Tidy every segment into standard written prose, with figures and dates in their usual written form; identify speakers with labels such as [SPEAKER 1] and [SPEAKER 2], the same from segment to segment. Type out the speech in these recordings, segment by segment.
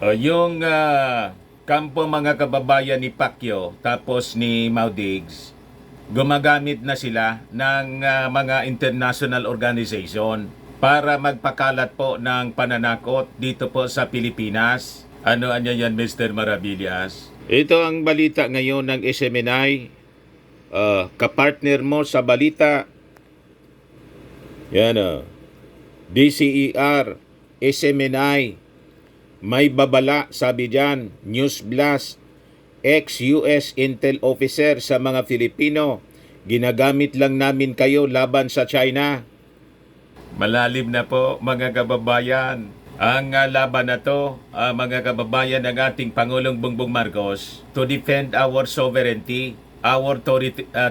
[SPEAKER 1] Yung kampo mga kababayan ni Pacquiao tapos ni Maudigs, gumagamit na sila ng mga international organization para magpakalat po ng pananakot dito po sa Pilipinas. Ano yan, Mr. Maravillas? Ito ang balita ngayon ng SMNI. Kapartner mo sa balita. Yan DCER, SMNI. May babala, sabi dyan, News Blast, ex-US Intel officer sa mga Filipino. Ginagamit lang namin kayo laban sa China. Malalim na po mga kababayan. Ang laban na to, mga kababayan ng ating Pangulong Bongbong Marcos, to defend our sovereignty, our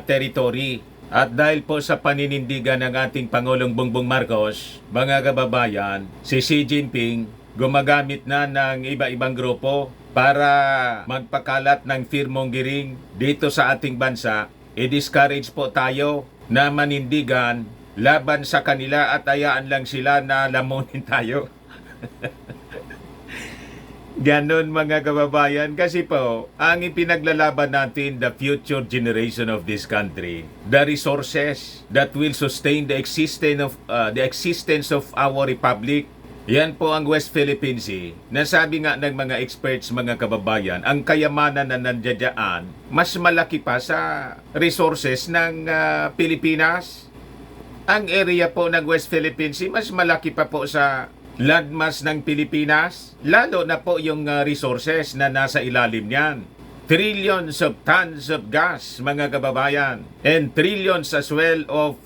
[SPEAKER 1] territory. At dahil po sa paninindigan ng ating Pangulong Bongbong Marcos, mga kababayan, si Xi Jinping gumagamit na ng iba-ibang grupo para magpakalat ng fear-mongering dito sa ating bansa. I-discourage po tayo na manindigan laban sa kanila at hayaan lang sila na lamunin tayo. Ganon mga kababayan, kasi po ang ipinaglalaban natin, the future generation of this country, the resources that will sustain the existence of our republic. Yan po ang West Philippine Sea. Nasabi nga ng mga experts, mga kababayan, ang kayamanan na nandiyan mas malaki pa sa resources ng Pilipinas. Ang area po ng West Philippine Sea mas malaki pa po sa landmass ng Pilipinas. Lalo na po yung resources na nasa ilalim niyan. Trillions of tons of gas, mga kababayan. And trillions as well of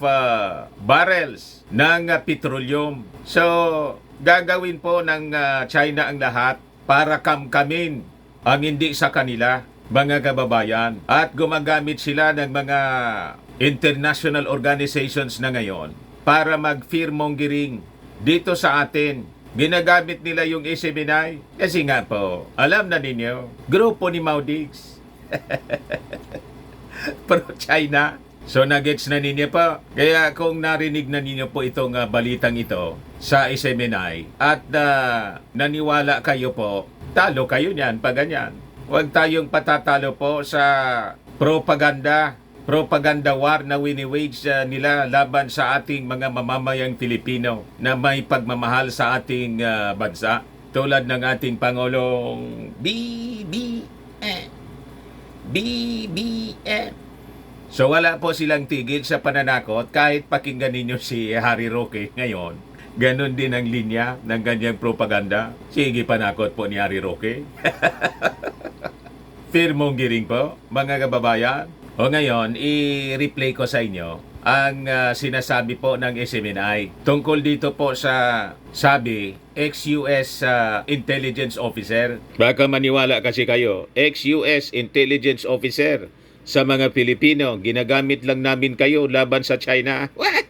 [SPEAKER 1] barrels ng petroleum. So, gagawin po ng China ang lahat para kamkamin ang hindi sa kanila, mga kababayan. At gumagamit sila ng mga international organizations na ngayon para mag-fear-mongering dito sa atin. Ginagamit nila yung SMNI kasi nga po, alam na ninyo, grupo ni Maudigs. Pro-China. So nagets na ninyo po. Kaya kung narinig na ninyo po itong balitang ito sa SMNI at naniwala kayo po, talo kayo niyan pag ganyan. Huwag tayong patatalo po sa propaganda war na wini-wage nila laban sa ating mga mamamayang Filipino na may pagmamahal sa ating bansa. Tulad ng ating Pangulong BBM. So wala po silang tigil sa pananakot kahit pakinggan ninyo si Harry Roque ngayon. Ganon din ang linya ng ganyang propaganda. Sige, panakot po ni Harry Roque. Fear-mongering po, mga kababayan. O ngayon, i-replay ko sa inyo ang sinasabi po ng SMNI tungkol dito po sa sabi, ex-US intelligence officer. Baka maniwala kasi kayo, ex-US intelligence officer sa mga Pilipino, ginagamit lang namin kayo laban sa China. What?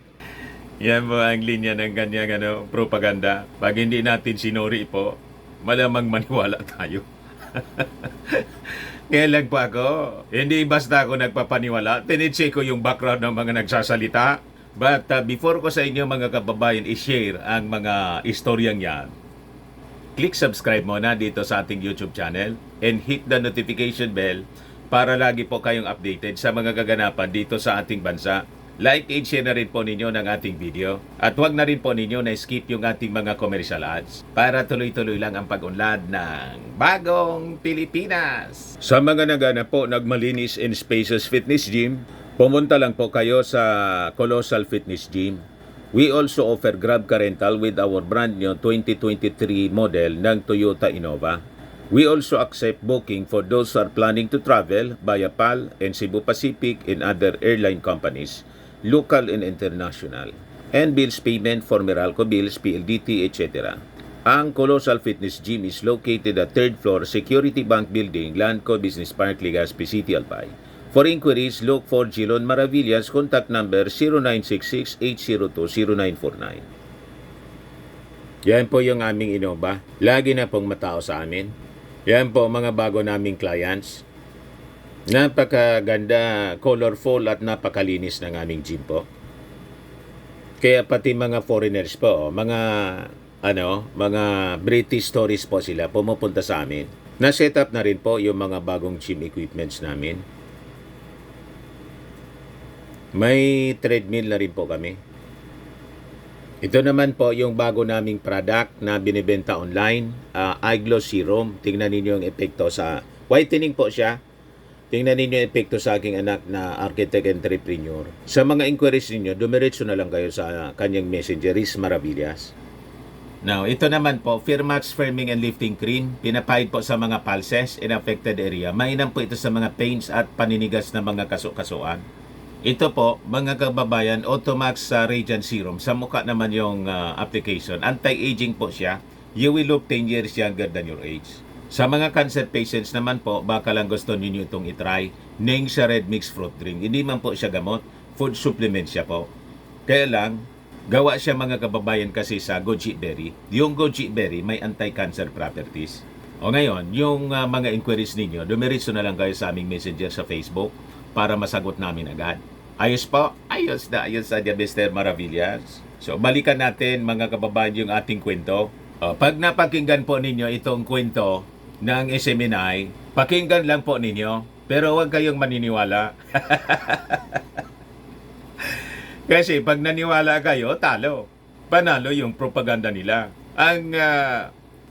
[SPEAKER 1] Yan po ang linya ng kanyang propaganda. Pag hindi natin sinuri po, malamang maniwala tayo. Kaya lang po ako, hindi basta ako nagpapaniwala, tinitse ko yung background ng mga nagsasalita. But before ko sa inyo mga kababayan i-share ang mga istoryang yan, click subscribe muna dito sa ating YouTube channel and hit the notification bell para lagi po kayong updated sa mga kaganapan dito sa ating bansa. Like and share na rin po ninyo ng ating video. At huwag na rin po ninyo na skip yung ating mga commercial ads para tuloy-tuloy lang ang pag-unlad ng bagong Pilipinas. Sa mga nagana po nagmalinis and spacious fitness gym, pumunta lang po kayo sa Colossal Fitness Gym. We also offer Grab car rental with our brand new 2023 model ng Toyota Innova. We also accept booking for those who are planning to travel via PAL and Cebu Pacific and other airline companies, local and international, and bills payment for Meralco bills, PLDT, etc. Ang Colossal Fitness Gym is located at 3rd floor Security Bank Building, Landco Business Park, Legazpi City, Albay. For inquiries, look for Gilon Maravillas, contact number 0966-802-0949. Yan po yung aming Innova. Lagi na pong matao sa amin. Yan po mga bago naming clients. Napakaganda, colorful at napakalinis ng aming gym po. Kaya pati mga foreigners po, mga mga British tourists po sila pumupunta sa amin. Na-set up na rin po yung mga bagong gym equipments namin. May treadmill na rin po kami. Ito naman po yung bago naming product na binibenta online, iGlow Serum. Tingnan ninyo yung epekto sa whitening po siya. Tingnan ninyo yung epekto sa aking anak na architect entrepreneur. Sa mga inquiries ninyo, dumiretso na lang kayo sa kanyang messenger, Riz Maravillas. Now, ito naman po, Firmax Firming and Lifting Cream. Pinapahid po sa mga pulses in affected area. Mainam po ito sa mga pains at paninigas na mga kaso-kasuan. Ito po, mga kababayan, Automax Radiant Serum. Sa mukha naman yung application. Anti-aging po siya. You will look 10 years younger than your age. Sa mga cancer patients naman po, baka lang gusto ninyo itong itry. Ning sa Red Mix Fruit Drink. Hindi man po siya gamot. Food supplement siya po. Kaya lang, gawa siya mga kababayan kasi sa goji berry. Yung goji berry may anti-cancer properties. O ngayon, yung mga inquiries ninyo, dumiretso na lang kayo sa aming messenger sa Facebook para masagot namin agad. Ayos po? Ayos na Mr. Maravillas. So, balikan natin mga kababayan yung ating kwento. Pag napakinggan po ninyo itong kwento ng SMNI, pakinggan lang po ninyo, pero huwag kayong maniniwala. Kasi pag naniwala kayo, talo. Panalo yung propaganda nila. Ang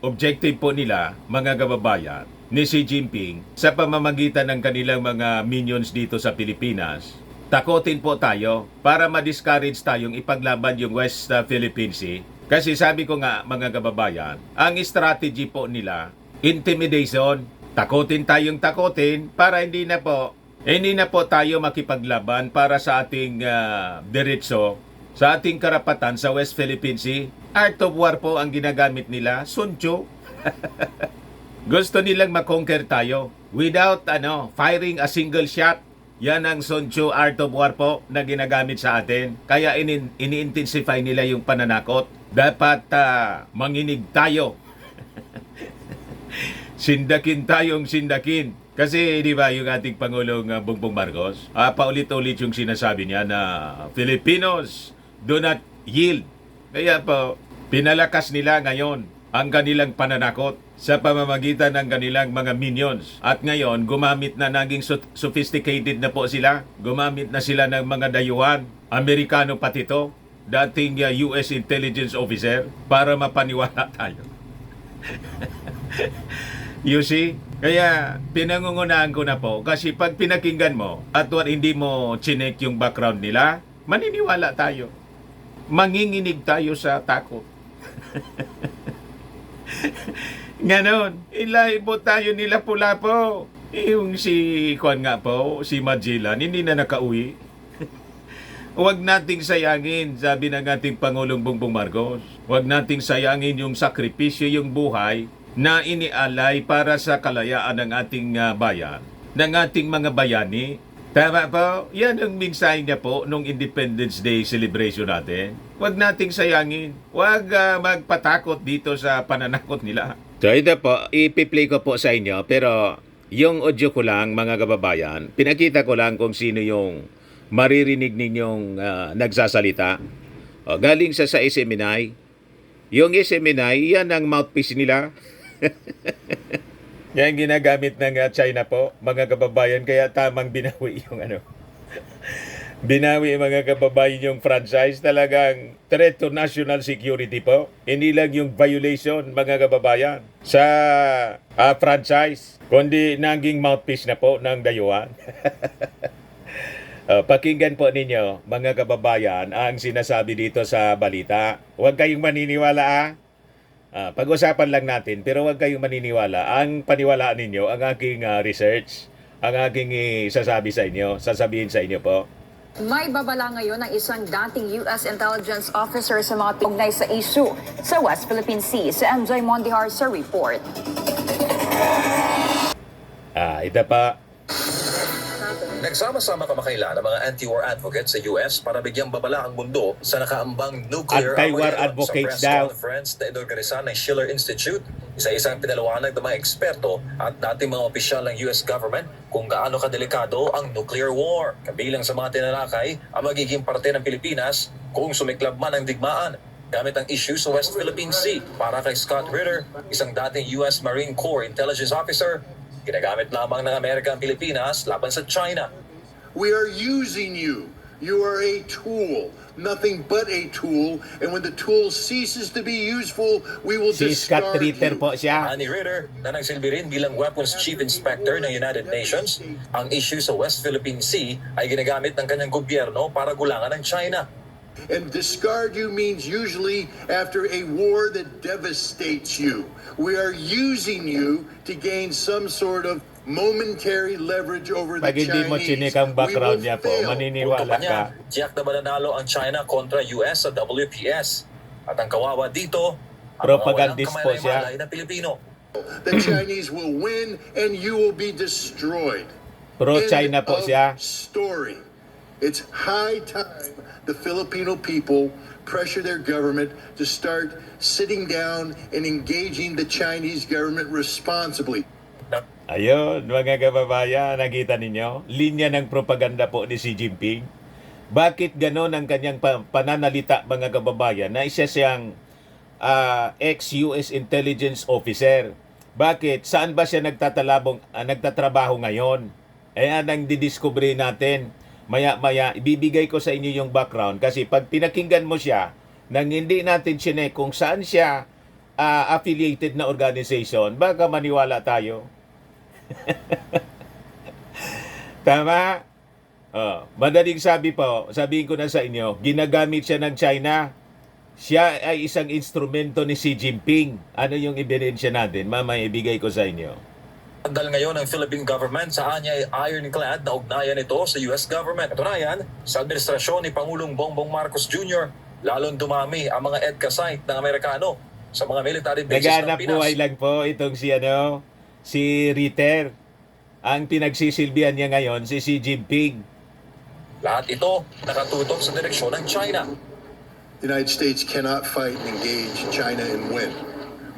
[SPEAKER 1] objective po nila, mga kababayan, ni Xi Jinping, sa pamamagitan ng kanilang mga minions dito sa Pilipinas, takotin po tayo para ma-discourage tayong ipaglaban yung West Philippine Sea. Kasi sabi ko nga, mga kababayan, ang strategy po nila, intimidation. Takotin tayong takotin para hindi na po tayo makipaglaban para sa ating diretso, sa ating karapatan sa West Philippine Sea. Art of war po ang ginagamit nila, Sun Tzu. Gusto nilang makonquer tayo without firing a single shot. Yan ang Sun Tzu art of war po na ginagamit sa atin. Kaya ini-intensify nila yung pananakot. Dapat manginig tayo. Sindakin tayong sindakin. Kasi di ba yung ating Pangulong Bongbong Marcos, paulit-ulit yung sinasabi niya na Filipinos do not yield. Kaya po, pinalakas nila ngayon ang kanilang pananakot sa pamamagitan ng kanilang mga minions. At ngayon, gumamit na, naging sophisticated na po sila. Gumamit na sila ng mga dayuhan, Amerikano pati to, dating US intelligence officer, para mapaniwala tayo. You see? Kaya pinangungunahan ko na po kasi pag pinakinggan mo at hindi mo chinek yung background nila, maniniwala tayo. Manginginig tayo sa takot. Ganon. Ilaibo tayo nila pula po. Yung si Magellan, hindi na nakauwi. Huwag nating sayangin, sabi ng ating Pangulong Bongbong Marcos. Huwag nating sayangin yung sakripisyo, yung buhay na inialay para sa kalayaan ng ating bayan, ng ating mga bayani. Tama po? Yan ang mensahe niya po nung Independence Day celebration natin. Huwag nating sayangin. Huwag magpatakot dito sa pananakot nila. So ito po, ipi-play ko po sa inyo, pero yung audio ko lang, mga kababayan, pinakita ko lang kung sino yung maririnig ninyong nagsasalita. Galing sa SMNI. Yung SMNI, yan ang mouthpiece nila. Yan ginagamit ng China po, mga kababayan, kaya tamang binawi yung binawi mga kababayan yung franchise. Talagang threat to national security po. Hindi lang yung violation, mga kababayan, sa franchise, kundi naging mouthpiece na po ng dayuhan. Pakinggan po ninyo, mga kababayan, ang sinasabi dito sa balita. Huwag kayong maniniwala pag-usapan lang natin, pero huwag kayong maniniwala. Ang paniwalaan ninyo, ang aking research, ang aking sasabihin sa inyo po.
[SPEAKER 2] May babala ngayon ng isang dating U.S. intelligence officer sa mga tugnay sa issue sa West Philippine Sea. Si MJ Mondihar sa report.
[SPEAKER 1] Ito pa.
[SPEAKER 3] Nagsama-sama kamakailan ang mga anti-war advocates sa US para bigyang babala ang mundo sa nakaambang nuclear
[SPEAKER 1] Anti-war
[SPEAKER 3] armageddon.
[SPEAKER 1] advocates
[SPEAKER 3] Sa press
[SPEAKER 1] daw.
[SPEAKER 3] conference na inorganisa ng Schiller Institute, isa-isang pinalawanag ng mga eksperto at dating mga opisyal ng US government kung gaano kadelikado ang nuclear war. Kabilang sa mga tinalakay ang magiging parte ng Pilipinas kung sumiklab man ang digmaan. gamit ang issue sa West Philippine Sea. Para kay Scott Ritter, isang dating US Marine Corps Intelligence Officer, ginagamit lamang ng Amerika ang Pilipinas laban sa China.
[SPEAKER 4] We are using you. You are a tool, nothing but a tool. And when the tool ceases to be useful, we will
[SPEAKER 1] Si Scott
[SPEAKER 4] discard
[SPEAKER 1] Ritter
[SPEAKER 4] you.
[SPEAKER 1] po siya.
[SPEAKER 3] Ani Ritter, na nagsilbi rin bilang Weapons Chief Inspector ng United Nations, ang issue sa West Philippine Sea ay ginagamit ng kanyang gobyerno para gulangan ng China.
[SPEAKER 4] And discard you means usually after a war that devastates you. We are using you to gain some sort of momentary leverage over the
[SPEAKER 1] Pag hindi mo
[SPEAKER 4] Chinese.
[SPEAKER 1] chinik ang background
[SPEAKER 4] We
[SPEAKER 1] niya
[SPEAKER 4] will
[SPEAKER 1] po,
[SPEAKER 4] fail.
[SPEAKER 1] maniniwala
[SPEAKER 3] Punto pa niya,
[SPEAKER 1] ka.
[SPEAKER 3] tiyak na mananalo ang China kontra US sa WPS. At ang kawawa dito, ang
[SPEAKER 1] Propagandist
[SPEAKER 3] mga
[SPEAKER 1] po
[SPEAKER 3] walang
[SPEAKER 1] siya.
[SPEAKER 3] kamalay-malay na Pilipino.
[SPEAKER 4] The Chinese will win and you will be destroyed.
[SPEAKER 1] Pro-China
[SPEAKER 4] End
[SPEAKER 1] po
[SPEAKER 4] of
[SPEAKER 1] siya.
[SPEAKER 4] Story. It's high time the Filipino people pressure their government to start sitting down and engaging the Chinese government responsibly.
[SPEAKER 1] Ayun, mga kababayan, nakita ninyo? Linya ng propaganda po ni Xi Jinping. Bakit ganon ang kanyang pananalita, mga kababayan, na isa siyang ex-US intelligence officer? Bakit? Saan ba siya nagtatrabaho ngayon? Ayan ang didiscovery natin. Maya-maya, ibibigay ko sa inyo yung background kasi pag pinakinggan mo siya, nang hindi natin sinek kung saan siya affiliated na organization, baka maniwala tayo. Tama? Madaling sabihin ko na sa inyo, ginagamit siya ng China. Siya ay isang instrumento ni Xi Jinping. Ano yung ebidensya natin? Mamaya ibigay ko sa inyo.
[SPEAKER 3] Tanggal ngayon ng Philippine government sa anya ay ironclad na ugnayan ito sa US government. Katunayan, sa administrasyon ni Pangulong Bongbong Marcos Jr., lalong dumami ang mga EDCA site ng Amerikano sa mga military bases ng
[SPEAKER 1] Naghanap
[SPEAKER 3] Pinas.
[SPEAKER 1] buhay lang po itong si Ritter. Ang pinagsisilbihan niya ngayon, si Xi Jinping.
[SPEAKER 3] Lahat ito nakatutok sa direksyon ng China.
[SPEAKER 4] The United States cannot fight and engage China and win.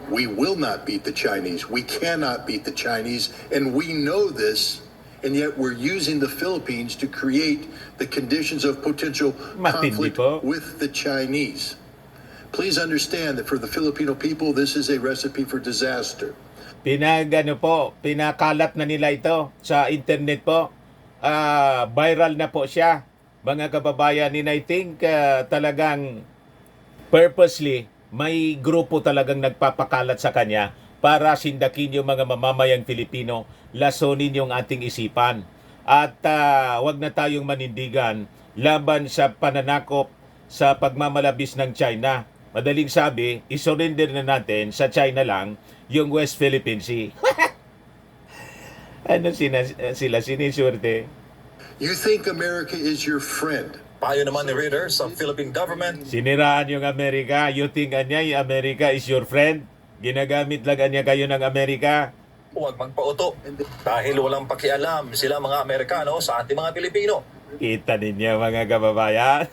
[SPEAKER 4] We will not beat the Chinese. We cannot beat the Chinese, and we know this, and yet we're using the Philippines to create the conditions of potential
[SPEAKER 1] Matindi
[SPEAKER 4] conflict
[SPEAKER 1] po.
[SPEAKER 4] with the Chinese. Please understand that for the Filipino people, this is a recipe for disaster.
[SPEAKER 1] Pinakalat na nila ito sa internet po. Viral na po siya. Mga kababayan, and I think talagang purposely may grupo talagang nagpapakalat sa kanya para sindakin yung mga mamamayang Pilipino, lasonin yung ating isipan. At wag na tayong manindigan laban sa pananakop sa pagmamalabis ng China. Madaling sabi, isurrender na natin sa China lang yung West Philippine Sea. Ano sila siniswerte?
[SPEAKER 4] You think America is your friend.
[SPEAKER 3] Payo naman ni Ritter sa Philippine government,
[SPEAKER 1] Siniraan yung Amerika. You think yung America is your friend? Ginagamit lang niya kayo ng Amerika.
[SPEAKER 3] huwag magpauto dahil walang pakialam sila mga Amerikano sa ating mga Pilipino.
[SPEAKER 1] Kita ninyo mga kababayan.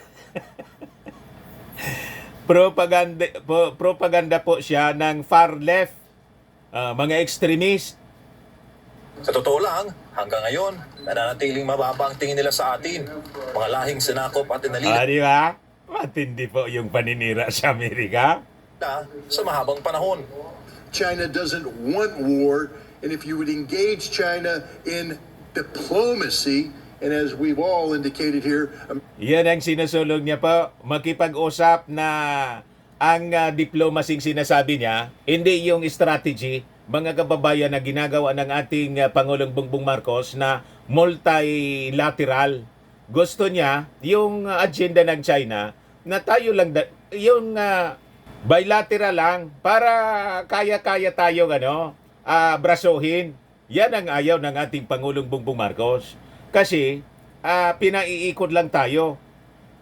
[SPEAKER 1] propaganda po siya ng far left. Mga extremist.
[SPEAKER 3] Sa totoo lang, hanggang ngayon, nananatiling mababa ang tingin nila sa atin. Mga lahing sinakop at inalila
[SPEAKER 1] Di ba? Matindi po yung paninira sa Amerika.
[SPEAKER 3] sa mahabang panahon.
[SPEAKER 4] China doesn't want war, and if you would engage China in diplomacy, and as we've all indicated here,
[SPEAKER 1] Yan ang sinusulong niya po. Makipag-usap na ang diplomasing sinasabi niya, hindi yung strategy, mga kababayan, na ginagawa ng ating Pangulong Bongbong Marcos na multilateral. Gusto niya yung agenda ng China na tayo lang, yung bilateral lang para kaya-kaya tayo brasuhin. Yan ang ayaw ng ating Pangulong Bongbong Marcos. Kasi pinaiikot lang tayo,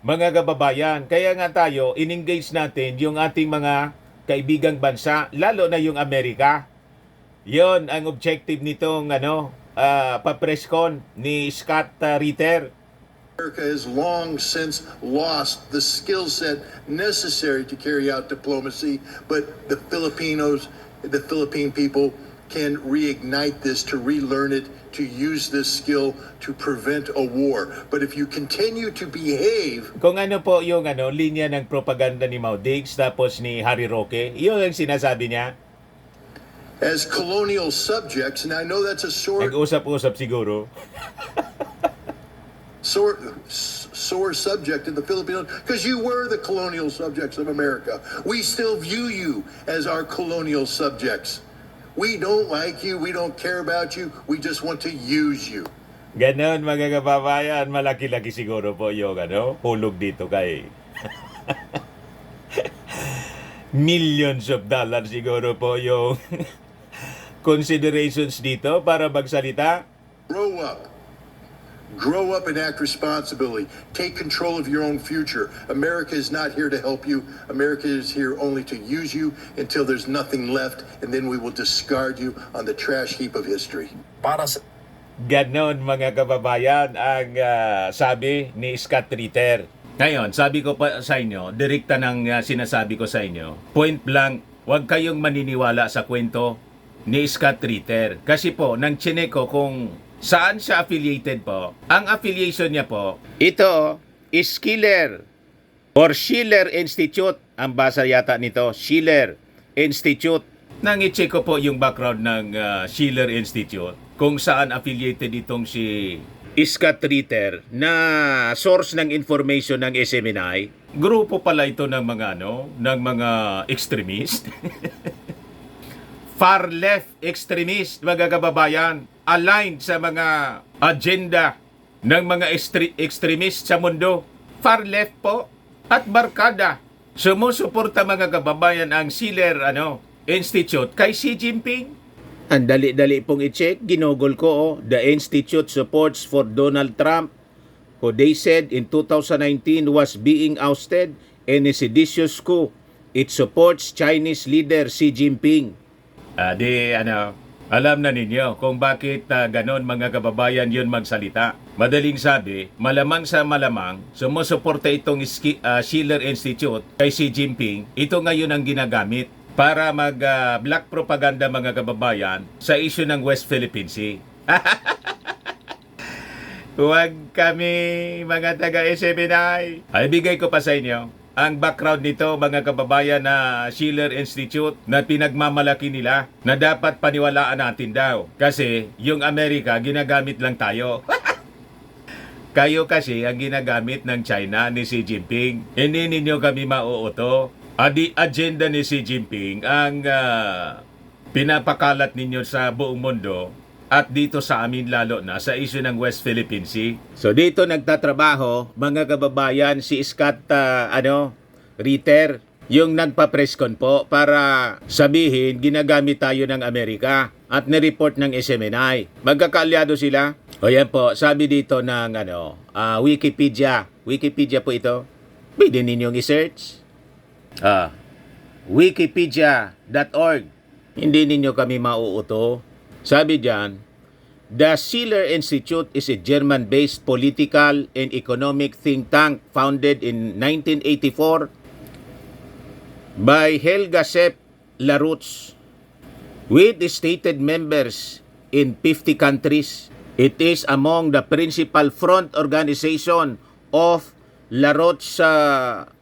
[SPEAKER 1] mga kababayan. Kaya nga tayo, in-engage natin yung ating mga kaibigang bansa, lalo na yung Amerika. Yon ang objective nitong papreskon ni Scott Ritter.
[SPEAKER 4] America has long since lost the skill set necessary to carry out diplomacy, but the Philippine people can reignite this, to relearn it, to use this skill to prevent a war. But if you continue to behave
[SPEAKER 1] Kung ano po yung linya ng propaganda ni Mao Diggs tapos ni Harry Roque, yun ang sinasabi niya.
[SPEAKER 4] as colonial subjects, and I know that's a
[SPEAKER 1] Nag-usap-usap siguro.
[SPEAKER 4] sore subject in the Philippines, because you were the colonial subjects of America. We still view you as our colonial subjects. We don't like you, we don't care about you, we just want to use you.
[SPEAKER 1] Ganon mga kababayan, malaki-laki siguro po yung hulog dito kay millions of dollars siguro po yung considerations dito para magsalita.
[SPEAKER 4] Grow up and act responsibly. Take control of your own future. America is not here to help you. America is here only to use you until there's nothing left, and then we will discard you on the trash heap of history.
[SPEAKER 3] Para sa
[SPEAKER 1] Ganon mga kababayan ang sabi ni Scott Ritter. Ngayon, sabi ko pa sa inyo, direkta ng sinasabi ko sa inyo, point blank, huwag kayong maniniwala sa kwento ni Scott Ritter. Kasi po, nang chinek ko kung saan siya affiliated po, ang affiliation niya po, ito is Schiller or Schiller Institute. Ang basa yata nito, Schiller Institute. Nang i-check ko po yung background ng Schiller Institute, kung saan affiliated itong si Scott Ritter na source ng information ng SMNI. Grupo pala ito ng mga ng mga extremist. Far left extremist, mga kababayan, aligned sa mga agenda ng mga extremist sa mundo. Far left po at barkada. Sumusuporta mga kababayan ang Schiller Institute kay Xi Jinping. Ang dali-dali pong i-check, ginugol ko, the Institute supports for Donald Trump, who they said in 2019 was being ousted in a seditious coup. It supports Chinese leader Xi Jinping. Alam na ninyo kung bakit ganon mga kababayan yun magsalita. Madaling sabi, malamang sa malamang, sumusuporta itong Schiller Institute kay Xi Jinping. Ito ngayon ang ginagamit para mag-black propaganda mga kababayan sa issue ng West Philippine Sea. Huwag kami mga taga-SMNI. Ay, bigay ko pa sa inyo ang background nito mga kababayan na Schiller Institute na pinagmamalaki nila na dapat paniwalaan natin daw. Kasi yung Amerika ginagamit lang tayo. Kayo kasi ang ginagamit ng China ni Xi Jinping. Hindi ninyo kami mauuto. Adi agenda ni Xi Jinping ang pinapakalat ninyo sa buong mundo at dito sa amin lalo na sa issue ng West Philippine Sea. So dito nagtatrabaho mga kababayan si Scott Ritter, yung nagpa-press con po para sabihin ginagamit tayo ng Amerika at nireport ng SMNI. Magkakaalyado sila. O yan po, sabi dito ng Wikipedia. Wikipedia po ito. Pwede ninyong i-search. Wikipedia.org. Hindi ninyo kami mauuto. Sabi diyan, the Schiller Institute is a German-based political and economic think tank founded in 1984 by Helga Sepp Larutz with stated members in 50 countries. It is among the principal front organization of Larutz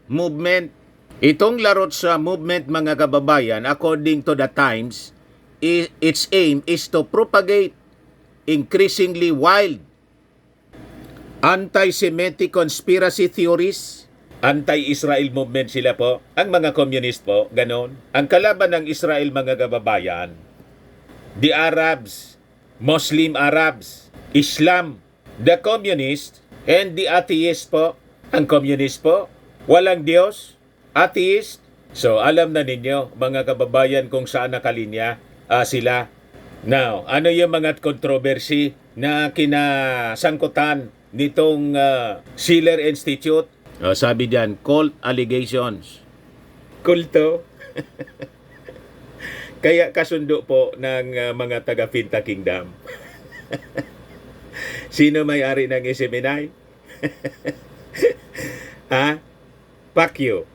[SPEAKER 1] movement. Itong Larutz movement mga kababayan, according to the Times, its aim is to propagate increasingly wild anti-Semitic conspiracy theories. Anti-Israel movement sila po. Ang mga communist po, ganon. Ang kalaban ng Israel mga kababayan, the Arabs, Muslim Arabs, Islam, the communist, and the atheist po. Ang communist po, walang Diyos, atheist. So, alam na ninyo, mga kababayan, kung saan nakalinya sila. Now, ano yung mga controversy na kinasangkutan nitong Schiller Institute? Sabi diyan, cult allegations. Kulto? Kaya kasundo po ng mga taga-Finta Kingdom. Sino may-ari ng SMNI? Pacquiao.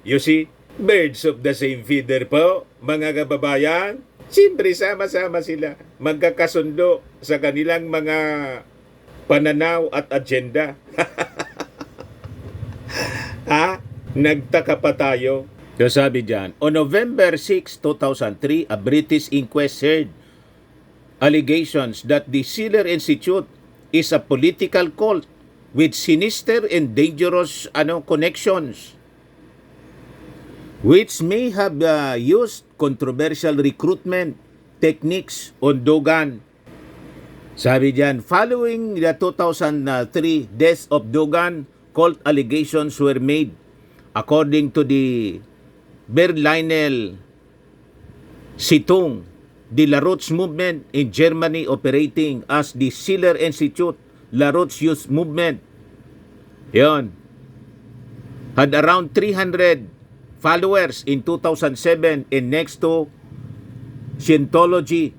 [SPEAKER 1] You see, birds of the same feather po, mga kababayan. Siyempre, sama-sama sila. Magkakasundo sa kanilang mga pananaw at agenda. Ha? Nagtaka pa tayo. So sabi dyan, on November 6, 2003, a British inquest heard allegations that the Schiller Institute is a political cult with sinister and dangerous connections, which may have used controversial recruitment techniques on Dogan. Sabi diyan, following the 2003 death of Dogan, cult allegations were made. According to the Berliner Zeitung, the LaRouche movement in Germany operating as the Schiller Institute, LaRouche Youth Movement, yon, had around 300 followers in 2007, and next to Scientology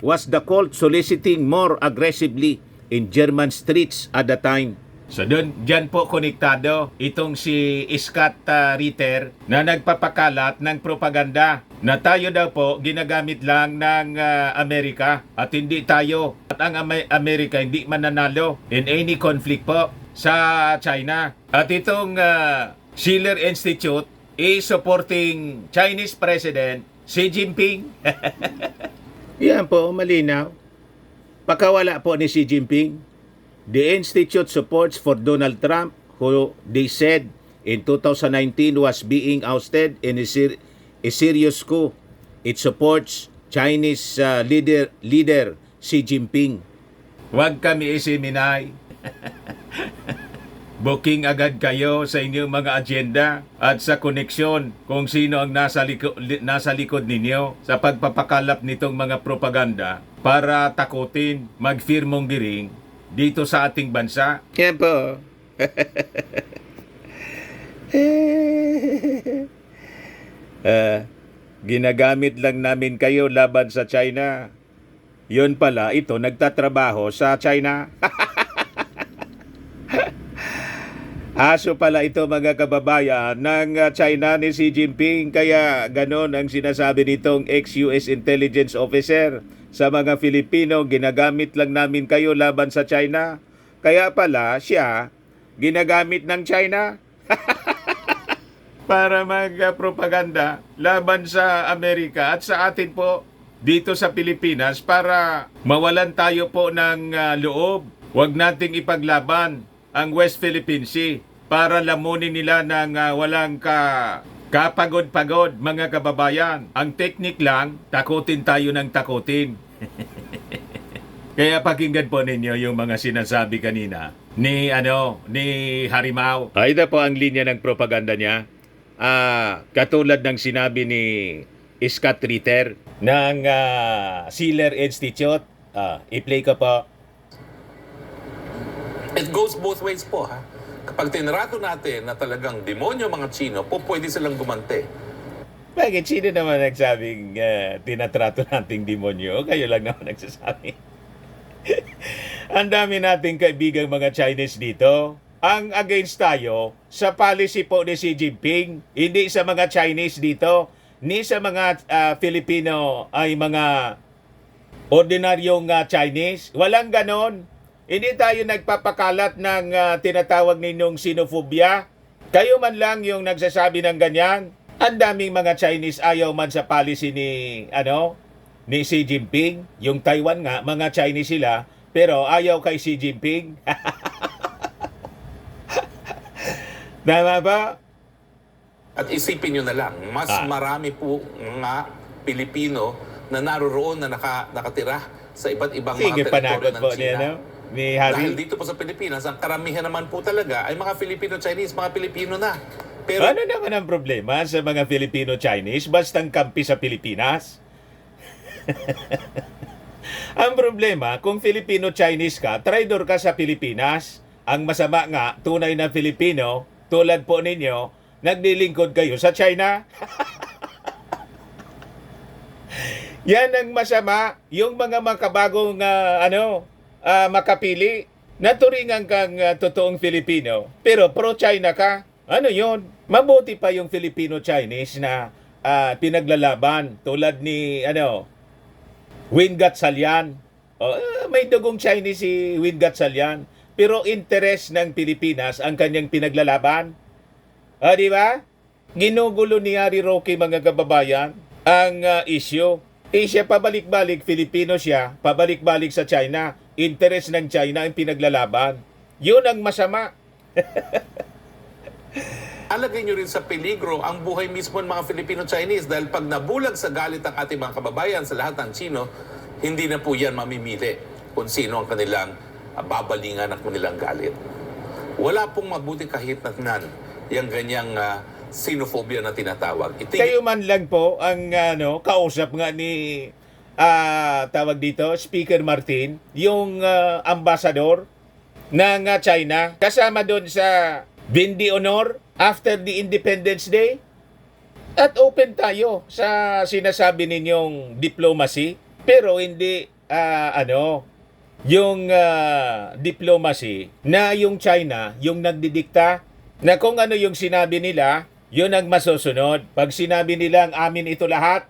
[SPEAKER 1] was the cult soliciting more aggressively in German streets at the time. So dyan po konektado itong si Scott Ritter na nagpapakalat ng propaganda na tayo daw po ginagamit lang ng Amerika at hindi tayo. At ang Amerika hindi mananalo in any conflict po sa China. At itong Schiller Institute is supporting Chinese President Xi Jinping. Yan po, malinaw. Pakawala po ni Xi Jinping. The Institute supports for Donald Trump, who they said in 2019 was being ousted in a serious coup. It supports Chinese leader Xi Jinping. Huwag kami isiminay. Booking agad kayo sa inyong mga agenda at sa koneksyon kung sino ang nasa likod ninyo sa pagpapakalap nitong mga propaganda para takutin, magfirmong giring dito sa ating bansa. Yan po. Ginagamit lang namin kayo laban sa China. Yun pala, ito nagtatrabaho sa China. Aso pala ito mga kababayan ng China ni Xi Jinping, kaya ganon ang sinasabi nitong ex-US intelligence officer sa mga Filipino, ginagamit lang namin kayo laban sa China. Kaya pala siya ginagamit ng China para magpropaganda laban sa Amerika at sa atin po dito sa Pilipinas para mawalan tayo po ng loob. Huwag nating ipaglaban ang West Philippine Sea para lamunin nila ng walang kapagod-pagod mga kababayan. Ang technique lang, takutin tayo ng takutin. Kaya pakinggan po ninyo yung mga sinasabi kanina ni Harimau. Ay na po ang linya ng propaganda niya. Katulad ng sinabi ni Scott Ritter ng Schiller Institute. I-play ko po.
[SPEAKER 5] It goes both ways po, ha. Kapag tinrato natin na talagang demonyo mga Chino, po pwede silang gumante.
[SPEAKER 1] Bakit sino naman nagsabing tinatrato nating demonyo? Kayo lang naman nagsasabi. Ang dami nating kaibigang mga Chinese dito. Ang against tayo sa policy po ni Xi Jinping, hindi sa mga Chinese dito, ni sa mga Filipino ay mga ordinaryong Chinese. Walang ganon. Hindi tayo nagpapakalat ng tinatawag ninyong xenophobia. Kayo man lang yung nagsasabi ng ganyan. Ang daming mga Chinese ayaw man sa policy ni Xi Jinping. Yung Taiwan nga, mga Chinese sila, pero ayaw kay Xi Jinping. Tama ba?
[SPEAKER 5] At isipin nyo na lang, mas marami po nga Pilipino na naroroon na nakatira sa iba't ibang
[SPEAKER 1] Sige,
[SPEAKER 5] mga teritoryo ng
[SPEAKER 1] po
[SPEAKER 5] China.
[SPEAKER 1] Ni
[SPEAKER 5] Dahil
[SPEAKER 1] Harry.
[SPEAKER 5] dito po sa Pilipinas, ang karamihan naman po talaga ay mga Filipino-Chinese, mga Pilipino na. Pero
[SPEAKER 1] Ano naman ang problema sa mga Filipino-Chinese bastang kampi sa Pilipinas? Ang problema, kung Filipino-Chinese ka, traidor ka sa Pilipinas. Ang masama nga, tunay na Filipino, tulad po ninyo, naglilingkod kayo sa China. Yan ang masama. Yung mga makabagong makapili, naturingan kang totoong Filipino, pero pro-China ka. Ano yon? Mabuti pa yung Filipino-Chinese na pinaglalaban tulad ni Win Gatchalian. May dugong Chinese si Win Gatchalian. Pero interest ng Pilipinas ang kanyang pinaglalaban. Di ba? Ginugulo ni Harry Roque, mga kababayan, ang issue. Siya pabalik-balik, Filipino siya, pabalik-balik sa China. Interest ng China ang pinaglalaban. Yun ang masama.
[SPEAKER 5] Alagay nyo rin sa peligro ang buhay mismo ng mga Filipino-Chinese dahil pag nabulag sa galit ang ating mga kababayan sa lahat ng Chino, hindi na po yan mamimili kung sino ang kanilang babalingan at kanilang galit. Wala pong mabuting kahitnan yung ganyang xenophobia na tinatawag.
[SPEAKER 1] Kayo man lang po ang kausap nga ni tawag dito, Speaker Martin, yung ambassador ng China, kasama doon sa Bindi Honor after the Independence Day. At open tayo sa sinasabi ninyong diplomacy, pero hindi yung diplomacy na yung China, yung nagdidikta na kung ano yung sinabi nila, yun ang masusunod. Pag sinabi nilang amin ito lahat,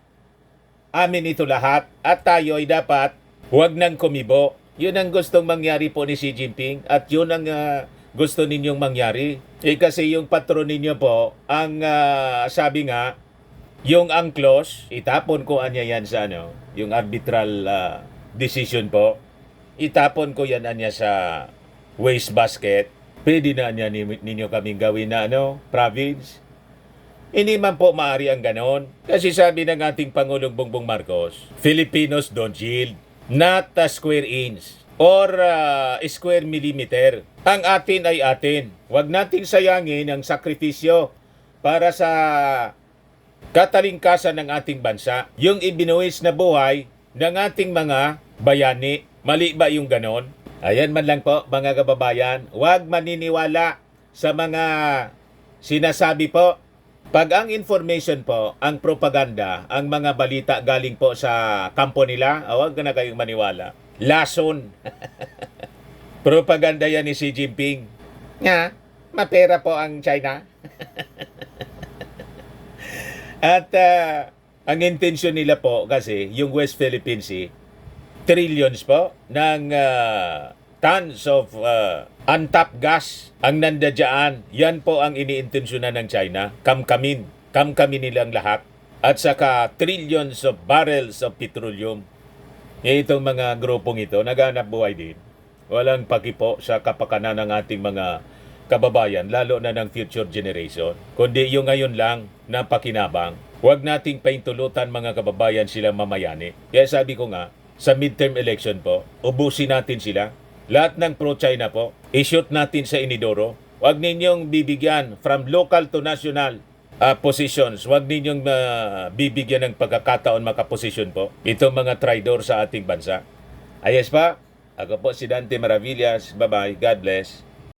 [SPEAKER 1] at tayo ay dapat huwag nang kumibo. Yun ang gustong mangyari po ni Xi Jinping at yun ang gusto ninyong mangyari. Kasi yung patron ninyo po, ang sabi nga, yung angklos, itapon ko anya yan sa yung arbitral decision po. Itapon ko yan anya sa waste basket. Pwede na anya ninyo kaming gawin na province. Hindi man po maaari ang ganon. Kasi sabi ng ating Pangulong Bongbong Marcos, Filipinos don't yield, not a square inch or square millimeter. Ang atin ay atin. Huwag nating sayangin ang sakripisyo para sa katalingkasan ng ating bansa. Yung ibinuwis na buhay ng ating mga bayani. Mali ba yung ganon? Ayan man lang po, mga kababayan. Huwag maniniwala sa mga sinasabi po. Pag ang information po, ang propaganda, ang mga balita galing po sa kampo nila, huwag na kayong maniwala. Lason. Propaganda yan ni Xi Jinping. Nga, mapera po ang China. At ang intensyon nila po kasi, yung West Philippine Sea, trillions po ng tons of untapped gas ang nandadyan. Yan po ang iniintensyonan ng China. Kamkamin nilang lahat. At saka trillions of barrels of petroleum. Itong mga grupong ito, naghanap buhay din. Walang pakipo sa kapakanan ng ating mga kababayan, lalo na ng future generation. Kundi yung ngayon lang na pakinabang. Huwag nating paintulutan, mga kababayan, silang mamayani. Kaya sabi ko nga, sa midterm election po, ubusin natin sila. Lahat ng pro-China po, i-shoot natin sa inidoro. Huwag ninyong bibigyan from local to national positions. Huwag ninyong bibigyan ng pagkakataon makaposisyon po. Itong mga traidor sa ating bansa. Ayos pa, ako po si Dante Maravillas. Bye-bye. God bless.